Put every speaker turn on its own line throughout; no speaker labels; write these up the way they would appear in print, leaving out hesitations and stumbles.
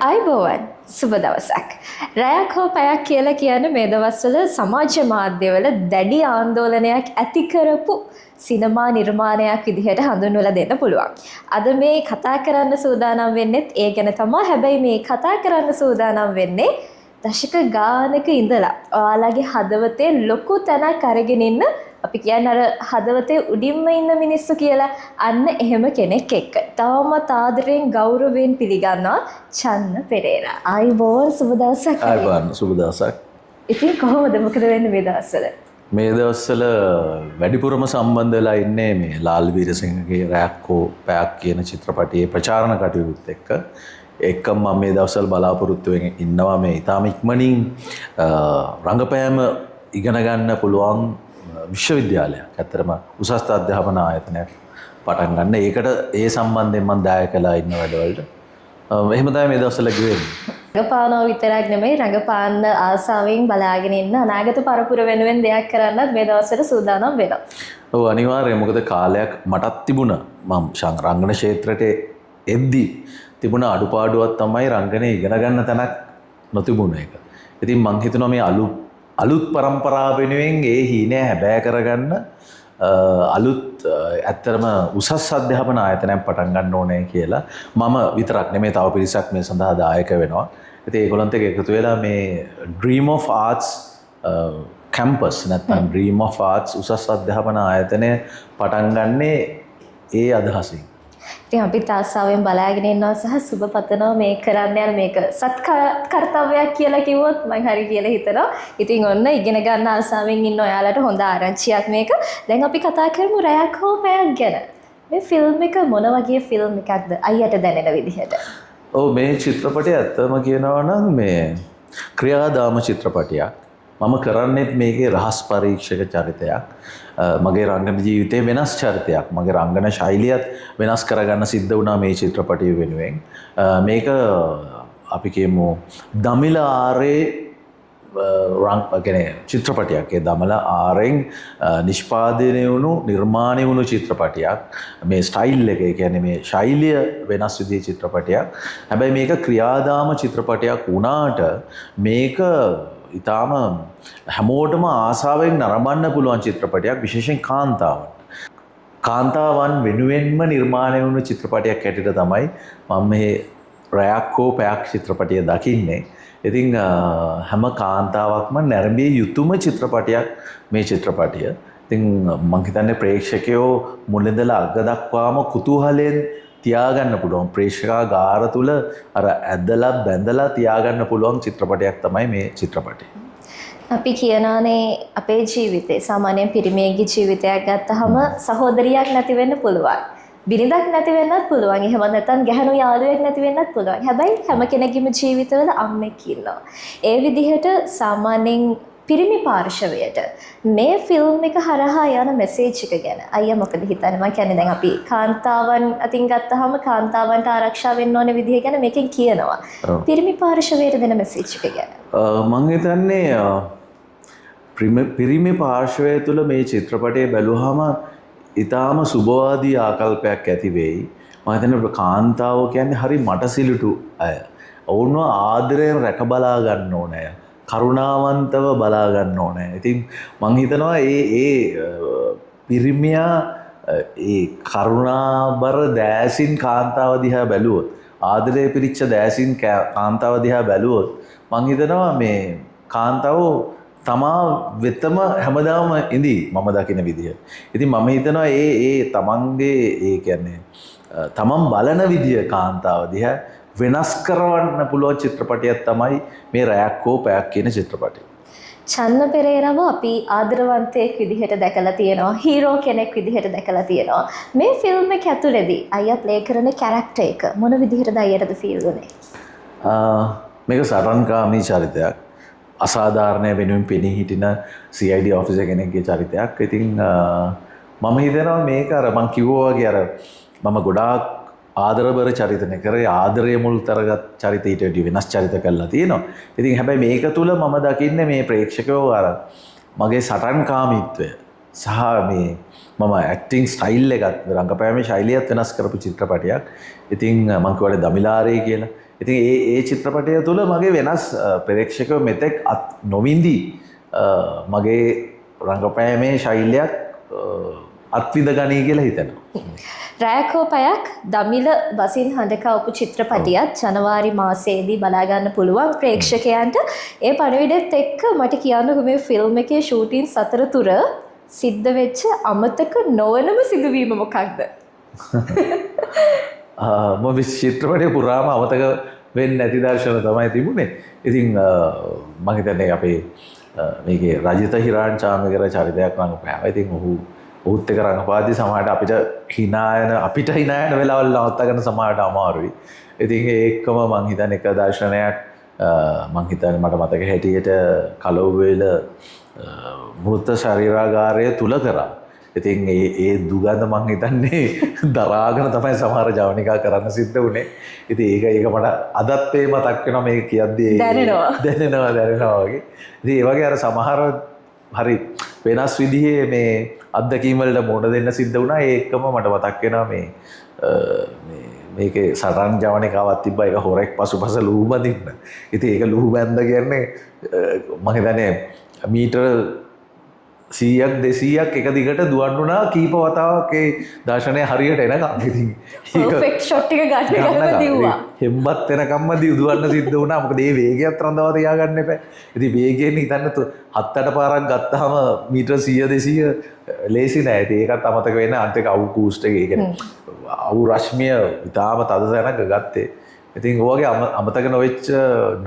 අයිබෝවන් සුබ දවසක්. රැයක් හෝ පැයක් කියලා කියන්නේ මේ දවස්වල සමාජ මාධ්‍යවල දැඩි ආందోලනයක් ඇති කරපු සිනමා නිර්මාණයක් විදිහට හඳුන්වලා දෙන්න පුළුවන්. අද මේ කතා කරන්න සූදානම් වෙන්නෙත් ඒ ගැන තමයි. හැබැයි මේ කතා කරන්න සූදානම් වෙන්නේ දශක ගානක ඉඳලා ඔයාලගේ හදවතේ ලොකු තැනක් අරගෙන ඉන්න අපි කියන්නේ අර හදවතේ උඩින්ම ඉන්න මිනිස්සු කියලා අන්න එහෙම කෙනෙක් එක්ක. තාමත් ආදරෙන් ගෞරවයෙන් පිළිගන්නවා චන්න පෙරේරා. ආයිබෝන් සුබ දවසක්.
ආයිබෝන් සුබ දවසක්.
ඉතින් කොහොමද මොකද වෙන්නේ මේ දවස්වල?
මේ දවස්වල වැඩිපුරම සම්බන්ධ වෙලා ඉන්නේ මේ ලාල් වීරසිංහගේ රැයක් හෝ පැයක් කියන චිත්‍රපටයේ ප්‍රචාරණ කටයුතුත් එක්ක. එක්කම මම මේ දවස්වල බලාපොරොත්තු වෙමින් ඉන්නවා මේ ඊටාම ඉක්මනින් රංගපෑම ඉගෙන ගන්න පුළුවන් විශ්වවිද්‍යාලයක්. ඇත්තටම උසස් අධ්‍යාපන ආයතනයක් පටන් ගන්න. ඒකට ඒ සම්බන්ධයෙන් මම දායකලා ඉන්න වැඩවලට. එහෙම තමයි මේ දවස්වල ගෙවෙන්නේ.
රඟපානව විතරක් නෙමෙයි රඟපාන්න ආසාවෙන් බලාගෙන ඉන්න අනාගත පරපුර වෙනුවෙන් දෙයක් කරන්නත් මේ දවස්වල සූදානම් වෙනවා.
ඔව් අනිවාර්යයෙන්. මොකද කාලයක් මටත් තිබුණා. මම රංගන ක්ෂේත්‍රයට එද්දී තිබුණ අඩුපාඩුවක් තමයි රංගනය ඉගෙන ගන්න තැනක් නොතිබුණ එක. ඉතින් මං හිතනවා මේ අලුත් පරම්පරාව වෙනුවෙන් ඒ හීනය හැබෑ කරගන්න අලුත් ඇත්තරම උසස් අධ්‍යාපන ආයතනයක් පටන් ගන්න ඕනේ කියලා මම විතරක් නෙමෙයි තව පිරිසක් මේ සඳහා දායක වෙනවා. ඉතින් ඒගොල්ලන්ට එකතු වෙලා මේ Dream of Arts campus නැත්නම් Dream of Arts උසස් අධ්‍යාපන ආයතනය පටන් ගන්නේ ඒ අදහසින්.
ඉතින් අපිත් ආසාවෙන් බලාගෙන ඉන්නවා සහ සුබ පතනවා මේ කරන්න යන මේක කර්තව්‍යයක් කියලා කිව්වොත් මම හරි කියලා හිතනවා. ඉතින් ඔන්න ඉගෙන ගන්න ආසාවෙන් ඉන්න ඔයාලට හොඳ ආරංචියක් මේක. දැන් අපි කතා කරමු රැයක් හෝ පැයක් ගැන. මේ ෆිල්ම් එක මොන වගේ ෆිල්ම් එකක්ද අයියට දැනෙන විදිහට?
ඔව් මේ චිත්‍රපටය ඇත්තම කියනවා නම් මේ ක්‍රියාදාම චිත්‍රපටයක්. මම කරන්නේත් මේකේ රහස් පරීක්ෂක චරිතයක්. මගේ රංගන ජීවිතේ වෙනස් චරිතයක්. මගේ රංගන ශෛලියත් වෙනස් කරගන්න සිද්ධ වුණා මේ චිත්‍රපටය වෙනුවෙන්. මේක අපි කියමු දමිළ ආරේ චිත්‍රපටයක්. ඒ දමිළ ආරෙන් නිෂ්පාදනය වුණු නිර්මාණය වුණු චිත්‍රපටයක්. මේ ස්ටයිල් එක, ඒ කියන්නේ මේ ශෛලිය වෙනස් විදිහේ චිත්‍රපටයක්. හැබැයි මේක ක්‍රියාදාම චිත්‍රපටයක් වුණාට මේක ඉතාම හැමෝටම ආසාවෙන් නරඹන්න පුළුවන් චිත්‍රපටයක්. විශේෂයෙන් කාන්තාවන් වෙනුවෙන්ම නිර්මාණය වුණු චිත්‍රපටයක් හැටියට තමයි මම මේ රැයක් හෝ පැයක් චිත්‍රපටය දකින්නේ. ඉතින් හැම කාන්තාවක්ම නැරඹිය යුතුම චිත්‍රපටයක් මේ චිත්‍රපටය. ඉතින් මම හිතන්නේ ප්‍රේක්ෂකයෝ මුලින්දලා අග දක්වාම කුතූහලයෙන් තියාගන්න පුළුවන් ප්‍රේක්ෂකාගාර තුල අර ඇදලා බැඳලා තියාගන්න පුළුවන් චිත්‍රපටයක් තමයි මේ චිත්‍රපටය.
අපි කියනානේ අපේ ජීවිතේ සාමාන්‍යයෙන් පිරිමියෙක්ගේ ජීවිතයක් ගත්තහම සහෝදරියක් නැති වෙන්න පුළුවන්. බිරිඳක් නැති වෙන්නත් පුළුවන්. එහෙම නැත්නම් ගැහණු යාළුවෙක් නැති වෙන්නත් පුළුවන්. හැබැයි හැම කෙනෙකුගේම ජීවිතවල අම්මෙක් ඉන්නවා. ඒ විදිහට සාමාන්‍යයෙන් පිරිමි පාර්ශවයට මේ ෆිල්ම් එක හරහා යන මෙසේජ් එක ගැන අයියා මොකද හිතන්නේ? මම කියන්නේ දැන් අපි කාන්තාවන් අතින් ගත්තාම කාන්තාවන්ට ආරක්ෂා වෙන්න ඕන විදිහ ගැන මේකෙන් කියනවා. පිරිමි පාර්ශවයට දෙන මෙසේජ් එක ගැන
මම හිතන්නේ පිරිමි පාර්ශවය තුළ මේ චිත්‍රපටය බැලුවහම ඊටාම සුබවාදී ආකල්පයක් ඇති වෙයි. මම හිතන්නේ කාන්තාව කියන්නේ හරි මටසිලුටු අය. ඔවුන්ව ආදරයෙන් රැක බලා ගන්න ඕනේ. කරුණාවන්තව බලා ගන්න ඕනේ. ඉතින් මං හිතනවා ඒ පිරිමියා ඒ කරුණාබර දෑසින් කාන්තාව දිහා බැලුවොත්, ආදරේ පිරිච්ච දෑසින් කාන්තාව දිහා බැලුවොත් මං හිතනවා මේ කාන්තාව තමා වෙතම හැමදාම ඉඳී මම දකින විදිහ. ඉතින් මම හිතනවා ඒ තමන්ගේ ඒ කියන්නේ තමන් බලන විදිය කාන්තාව දිහා වෙනස් කරවන්න පුළුවන් චිත්‍රපටයක් තමයි මේ රැයක් හෝ පැයක් කියන චිත්‍රපටය.
චන්න පෙරේරාව අපි ආදරවන්තයෙක් විදිහට දැකලා තියෙනවා. හීරෝ කෙනෙක් විදිහට දැකලා තියෙනවා. මේ ෆිල්ම් එක ඇතුළේදී අයියා ප්ලේ කරන කැරක්ටර් එක මොන විදිහටද අයියටද ෆීල් වුනේ?
මේක සටන්කාමී චරිතයක්. අසාධාරණය වෙනුවෙන් පෙනී හිටින CID ඔෆිසර් කෙනෙක්ගේ චරිතයක්. ඉතින් මම හිතනවා මේක අර මං කිව්වා වගේ අර මම ගොඩාක් ආදරබර චරිතනේ කරේ ආදරය මුල් තරගත් චරිත ඊට වඩා වෙනස් චරිත කරලා තියෙනවා. ඉතින් හැබැයි මේක තුල මම දකින්නේ මේ ප්‍රේක්ෂකයෝ අර මගේ සටන්කාමීත්වය සහ මේ මම ඇක්ටිං ස්ටයිල් එකත් රංගපෑමේ ශෛලියත් වෙනස් කරපු චිත්‍රපටයක්. ඉතින් මම කියවලේ දමිලාරේ කියලා. ඉතින් ඒ චිත්‍රපටය තුළ මගේ වෙනස් ප්‍රේක්ෂකව මෙතෙක් නොවින්දී මගේ රංගපෑමේ ශෛල්‍යයක් අත්විඳ ගනී කියලා හිතෙනවා.
රෑකෝපයක් දමිළ බසින් හඬකවපු චිත්‍රපටියත් ජනවාරි මාසයේදී බලාගන්න පුළුවන් ප්‍රේක්ෂකයන්ට. ඒ පණවිඩෙත් එක්ක මට කියන්නකො මේ ෆිල්ම් එකේ ෂූටින් අතරතුර සිද්ධ වෙච්ච අමතක නොවනම සිදුවීම මොකක්ද?
මම චිත්‍රපටය පුරාම අමතක වෙන්නේ නැති දර්ශන තමයි තිබුණේ. ඉතින් මම හිතන්නේ අපේ මේකේ රජිත හිරාන් චාමකර චරිතයක් රඟපෑවා. ඉතින් ඔහුත් එක්ක රඟපාද්දි සමහරට අපිට hina යන වෙලාවල් නවත්තගන්න සමහරට අමාරුයි. ඉතින් ඒකම මම හිතන්නේ එක දර්ශනයක් මම හිතන්නේ මට මතක හැටියට කලෝවේල මෘත ශරීරාගාරය තුල කරා. ඉතින් ඒ දුගඳ මං හිතන්නේ දරාගෙන තමයි සමහර ජවනිකා කරන්න සිද්ධ වුණේ. ඉතින් ඒක මට අදත් ඒ මතක් වෙනවා මේ කියද්දී දැනෙනවා වගේ. ඉතින් ඒ වගේ අර සමහර හරි වෙනස් විදිහේ මේ අත්දැකීම් වලට මුහුණ දෙන්න සිද්ධ වුණා. ඒකම මට මතක් වෙනවා මේකේ සටන් ජවනිකාවක් තිබ්බා. ඒක හොරෙක් පසුපස ලුහු බඳින්න. ඉතින් ඒක ලුහු බැඳ කියන්නේ මම හිතන්නේ මීටර 100ක් 200ක් එක දිගට දුවන්නුනා කීප වතාවක් ඒ දර්ශනය හරියට එනකම්. ඉතින්
පර්ෆෙක්ට් ෂොට් එක ගන්න දිව්වා.
හෙම්බත් එනකම්ම දුවන්න සිද්ධ වුණා. මොකද ඒ වේගයත් රඳවා තියාගන්න එපා. ඉතින් වේගයෙන් හිතන්න 7-8 පාරක් ගත්තාම මීටර 100 200 ලේසි නෑ. ඉතින් ඒකත් අමතක වෙන අන්තික අවු කූස්ට් එක. ඒ කියන්නේ අවු රශ්මිය ඉතාලම තද තැනක ගත්තේ. ඉතින් ඔයගේ අමතක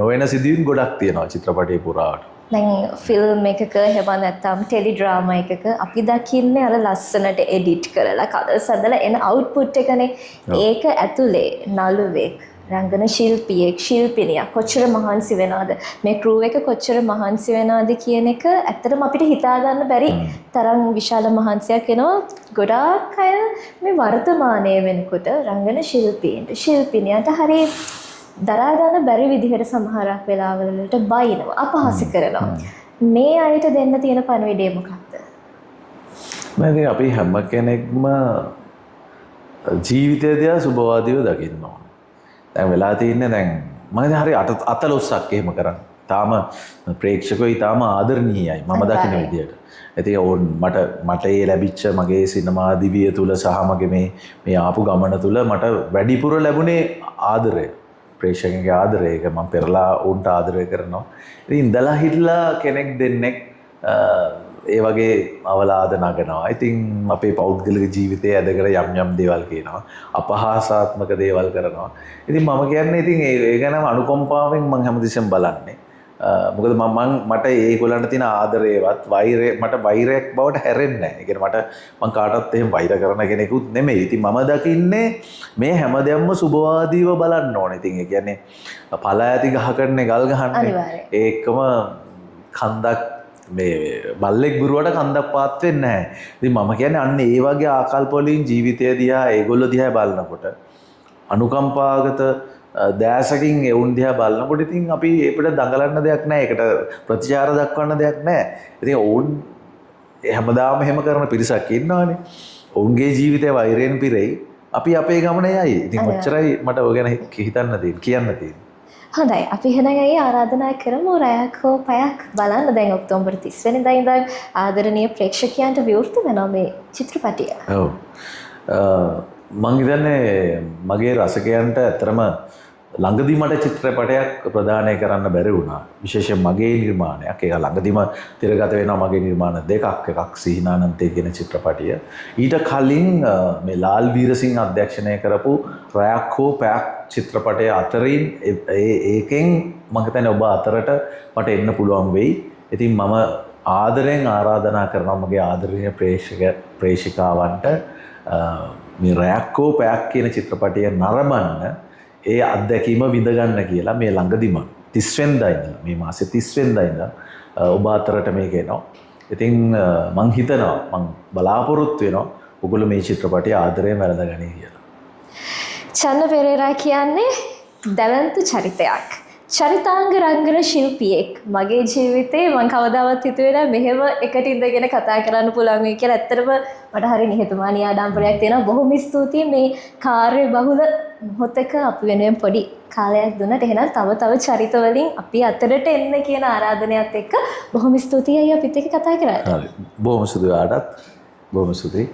නොවෙන සිදුවීම් ගොඩක් තියෙනවා චිත්‍රපටයේ පුරාවට.
දැන් ෆිල්ම් එකක එහෙම නැත්නම් ටෙලි ඩ්‍රාමා එකක අපි දකින්නේ අර ලස්සනට එඩිට් කරලා කලර්ස් හදලා එන අවුට්පුට් එකනේ. ඒක ඇතුලේ නළුවෙක් රංගන ශිල්පියෙක් ශිල්පිනියක් කොච්චර මහන්සි වෙනවද මේ ක්‍රූ එක කොච්චර මහන්සි වෙනවද කියන එක ඇත්තටම අපිට හිතා ගන්න බැරි තරම් විශාල මහන්සියක් වෙනවා. ගොඩාක් අය මේ වර්තමානයේ වෙනකොට රංගන ශිල්පීන්ට ශිල්පිනියට හරිය දරා ගන්න බැරි විදිහට සමහරක් වෙලාවලට බයිනවා අපහාස කරනවා. මේ අයට දෙන්න තියෙන පණිවිඩය මොකක්ද?
මම අපි හැම කෙනෙක්ම ජීවිතය දිහා සුබවාදීව දකින්න ඕනේ. දැන් වෙලා තින්නේ දැන් මම හරි අතලොස්සක් එහෙම කරන්නේ. තාම ප්‍රේක්ෂකයෝ ඊටාම ආදරණීයයි මම දකින විදියට. ඉතින් ඕන් මට ඒ ලැබිච්ච මගේ සිනමා දිවිය තුල සහ මගේ මේ ආපු ගමන තුල මට වැඩිපුර ලැබුණේ ආදරය. ප්‍රේක්ෂකයන්ගේ ආදරය. ඒක මම පෙරලා උන්ට ආදරය කරනවා. ඉතින් ඉඳලා හිටලා කෙනෙක් දෙන්නෙක් ඒ වගේ අවලාද නගනවා. ඉතින් අපේ පෞද්ගලික ජීවිතයේ ඇදගෙන යම් දේවල් කියනවා. අපහාසාත්මක දේවල් කරනවා. ඉතින් මම කියන්නේ ඉතින් ඒ ගැන අනුකම්පාවෙන් මම හැමතිස්සෙම බලන්නේ. මොකද මට ඒගොල්ලන්ට තියෙන ආදරේවත් මට වෛරයක් බවට හැරෙන්නේ නැහැ. ඒ කියන්නේ මම කාටවත් එහෙම වෛර කරන කෙනෙකුත් නෙමෙයි. ඉතින් මම දකින්නේ මේ හැමදේම සුබවාදීව බලන්න ඕනේ. ඉතින් ඒ කියන්නේ පළ ඇති ගහකටනේ ගල් ගහන්නේ. ඒකම කන්දක් මේ බල්ලෙක් බිරුවට කන්දක් පාත් වෙන්නේ නැහැ. ඉතින් මම කියන්නේ අන්න ඒ වගේ ආකල්ප වලින් ජීවිතය දිහා ඒගොල්ලෝ දිහා බලනකොට අනුකම්පාගත දැසකින් එවුන් දිහා බලනකොට ඉතින් අපි අපිට දඟලන්න දෙයක් නැහැ. ඒකට ප්‍රතිචාර දක්වන්න දෙයක් නැහැ. ඉතින් ඔවුන් හැමදාම එහෙම කරන පිරිසක් ඉන්නවානේ. ඔවුන්ගේ ජීවිතේ වෛරයෙන් පිරෙයි. අපි අපේ ගමන යයි. ඉතින් ඔච්චරයි මට ඔය ගැන හිතන්න තියෙන්නේ කියන්න තියෙන්නේ.
හොඳයි අපි එහෙනම් ආරාධනා කරමු රැයක් හෝ පැයක් බලන්න. දැන් ඔක්තෝබර් 30 වෙනිදා ඉඳන් ආදරණීය ප්‍රේක්ෂකයන්ට විවෘත වෙනවා මේ චිත්‍රපටිය.
ඔව්. මං හිතන්නේ මගේ රසිකයන්ට ඇත්තටම ළඟදී මට චිත්‍රපටයක් ප්‍රදානය කරන්න බැරි වුණා. විශේෂයෙන් මගේ නිර්මාණයක්. ඒක ළඟදීම තිරගත වෙනවා මගේ නිර්මාණ දෙකක්. එකක් සීනානන්තේ කියන චිත්‍රපටිය. ඊට කලින් මේ ලාල් වීරසිංහ අධ්‍යක්ෂණය කරපු රැයක් හෝ පැයක් චිත්‍රපටය අතරින් ඒකෙන් මම හිතන්නේ ඔබ අතරට මට එන්න පුළුවන් වෙයි. ඉතින් මම ආදරෙන් ආරාධනා කරනවා මගේ ආදරණීය ප්‍රේක්ෂකවන්ට මේ රැයක් හෝ පැයක් කියන චිත්‍රපටය නරඹන්න ඒ අත්දැකීම විඳගන්න කියලා මේ ළඟදිම 30 වෙනිදා ඉඳලා මේ මාසේ 30 වෙනිදා ඉඳලා ඔබ අතරට මේක එනවා. ඉතින් මං හිතනවා මං බලාපොරොත්තු වෙනවා ඔයගොල්ලෝ මේ චිත්‍රපටය ආදරයෙන් වැළඳගනී කියලා.
චන්න පෙරේරා කියන්නේ දැවැන්ත චරිතයක්. චරිතාංග රංගන ශිල්පියෙක්. මගේ ජීවිතේ මම කවදාවත් හිතුවේ නෑ මෙහෙම එකට ඉඳගෙන කතා කරන්න පුළුවන් වෙයි කියලා. ඇත්තටම මට හරි නිහතමානී ආඩම්බරයක් තියෙනවා. බොහොම ස්තුතියි මේ කාර්ය බහුල මොහොතක අපි වෙනුවෙන් පොඩි කාලයක් දුන්නට එහෙනම් තව චරිතවලින් අපි අතරට එන්න කියන ආරාධනයත් එක්ක බොහොම ස්තුතියි අපිත් එක්ක කතා කරාට.
හරි. බොහොම ස්තුතියි ආටත්. බොහොම ස්තුතියි.